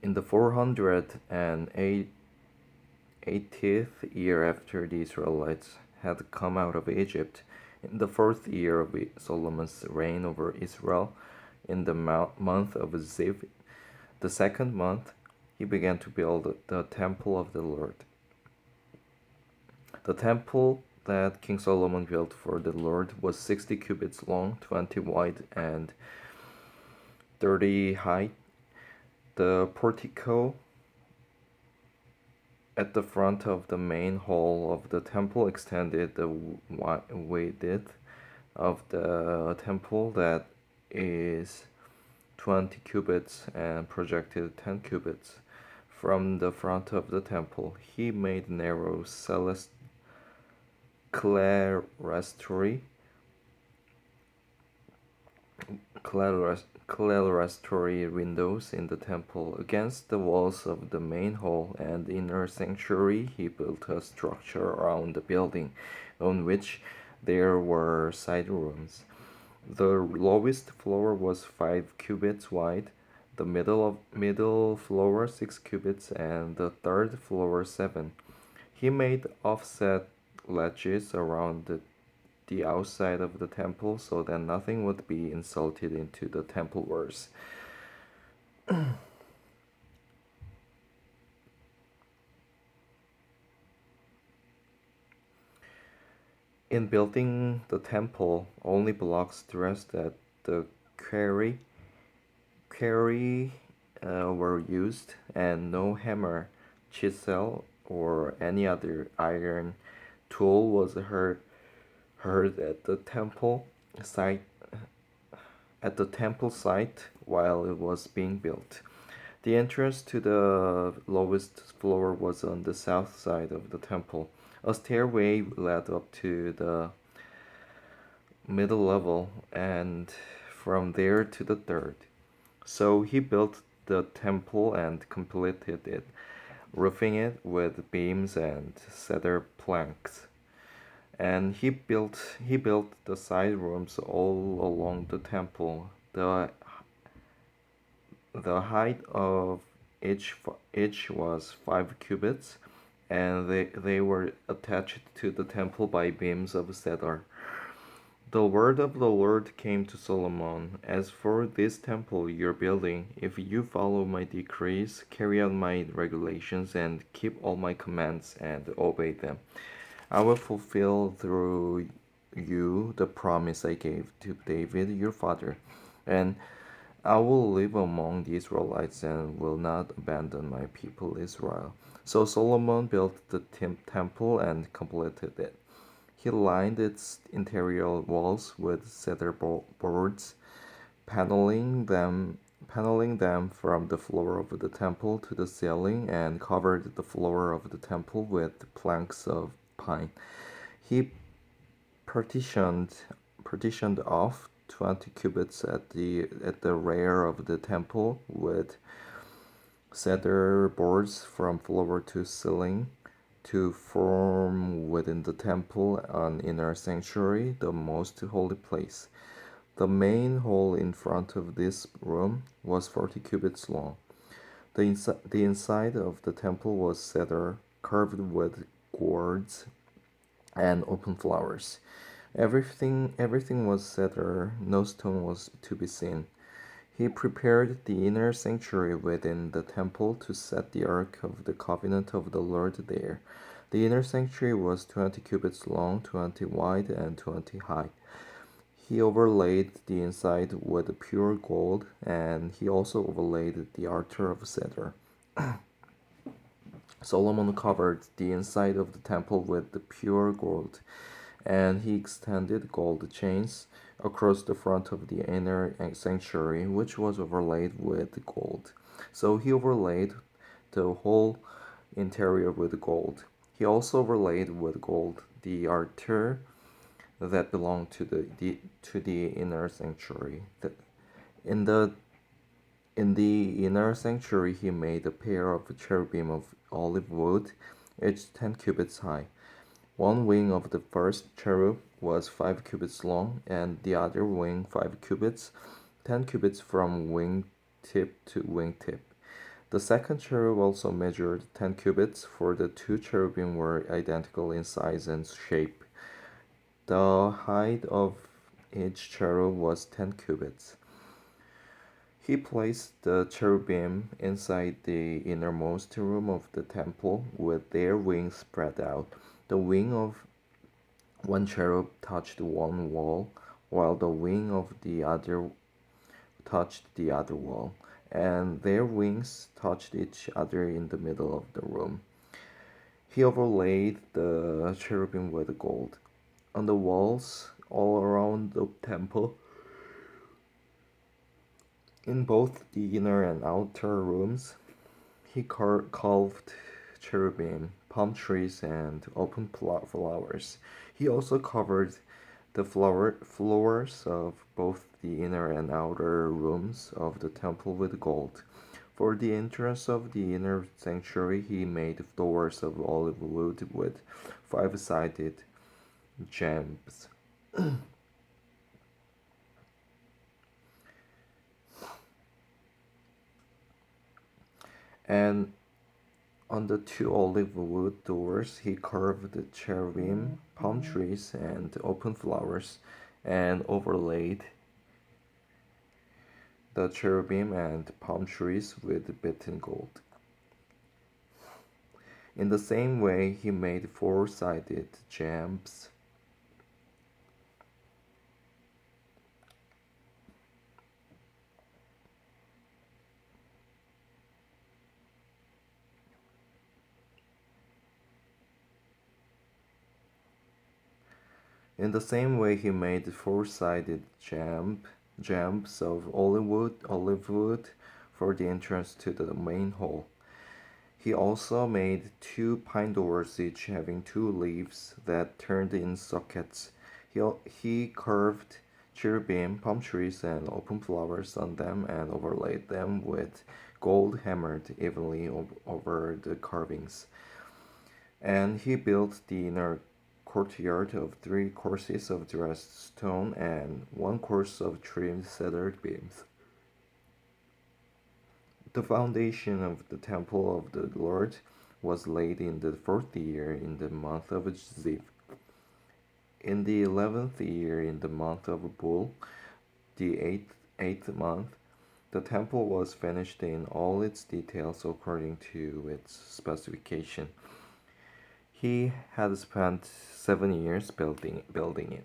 In the 480th year after the Israelites had come out of Egypt, in the fourth year of Solomon's reign over Israel, in the month of Ziv, the second month, he began to build the temple of the Lord. The temple that King Solomon built for the Lord was 60 cubits long, 20 wide, and 30 high. The portico at the front of the main hall of the temple extended the width of the temple, that is 20 cubits, and projected 10 cubits from the front of the temple. He made narrow clerestory windows in the temple against the walls of the main hall and inner sanctuary. He built a structure around the building on which there were side rooms. The lowest floor was 5 cubits wide, the middle floor 6 cubits, and the third floor 7. He made offset ledges around the outside of the temple so that nothing would be inserted into the temple walls. In building the temple, only blocks dressed at the quarry were used, and no hammer, chisel, or any other iron tool was heard at the temple site while it was being built. The entrance to the lowest floor was on the south side of the temple. A stairway led up to the middle level, and from there to the third. So he built the temple and completed it, roofing it with beams and cedar planks. And he built the side rooms all along the temple. The height of each was 5 cubits, and they were attached to the temple by beams of cedar. The word of the Lord came to Solomon: "As for this temple you're building, if you follow my decrees, carry out my regulations, and keep all my commands and obey them, I will fulfill through you the promise I gave to David your father, and I will live among the Israelites and will not abandon my people Israel." So Solomon built the temple and completed it. He lined its interior walls with cedar boards, paneling them from the floor of the temple to the ceiling, and covered the floor of the temple with planks of pine. He partitioned off 20 cubits at the rear of the temple with cedar boards from floor to ceiling, to form within the temple an inner sanctuary, the most holy place. The main hall in front of this room was 40 cubits long. The inside of the temple was cedar, carved with gourds and open flowers. Everything was cedar, no stone was to be seen. He prepared the inner sanctuary within the temple to set the ark of the covenant of the Lord there. The inner sanctuary was 20 cubits long, 20 wide, and 20 high. He overlaid the inside with pure gold, and he also overlaid the altar of cedar. Solomon covered the inside of the temple with the pure gold, and he extended gold chains across the front of the inner sanctuary, which was overlaid with gold. So he overlaid the whole interior with gold. He also overlaid with gold the altar that belonged to the inner sanctuary. In the inner sanctuary, he made a pair of cherubim of olive wood, each 10 cubits high. One wing of the first cherub was 5 cubits long, and the other wing 5 cubits, 10 cubits from wing tip to wing tip. The second cherub also measured 10 cubits, for the two cherubim were identical in size and shape. The height of each cherub was 10 cubits. He placed the cherubim inside the innermost room of the temple with their wings spread out. The wing of one cherub touched one wall, while the wing of the other touched the other wall, and their wings touched each other in the middle of the room. He overlaid the cherubim with gold. On the walls all around the temple, in both the inner and outer rooms, he carved cherubim, palm trees, and open flowers. He also covered the floors of both the inner and outer rooms of the temple with gold. For the entrance of the inner sanctuary, he made doors of olive wood with five-sided jambs. And on the two olive wood doors, he carved cherubim, palm trees, and open flowers, and overlaid the cherubim and palm trees with beaten gold. In the same way, he made four-sided jambs. In the same way, he made four-sided jambs of olive wood for the entrance to the main hall. He also made two pine doors, each having two leaves that turned in sockets. He carved cherubim, palm trees, and open flowers on them and overlaid them with gold hammered evenly over the carvings. And he built the inner courtyard of 3 courses of dressed stone and 1 course of trimmed cedar beams. The foundation of the temple of the Lord was laid in the 4th year in the month of Ziv. In the 11th year in the month of Bul, the eighth month, the temple was finished in all its details according to its specification. He had spent 7 years building it.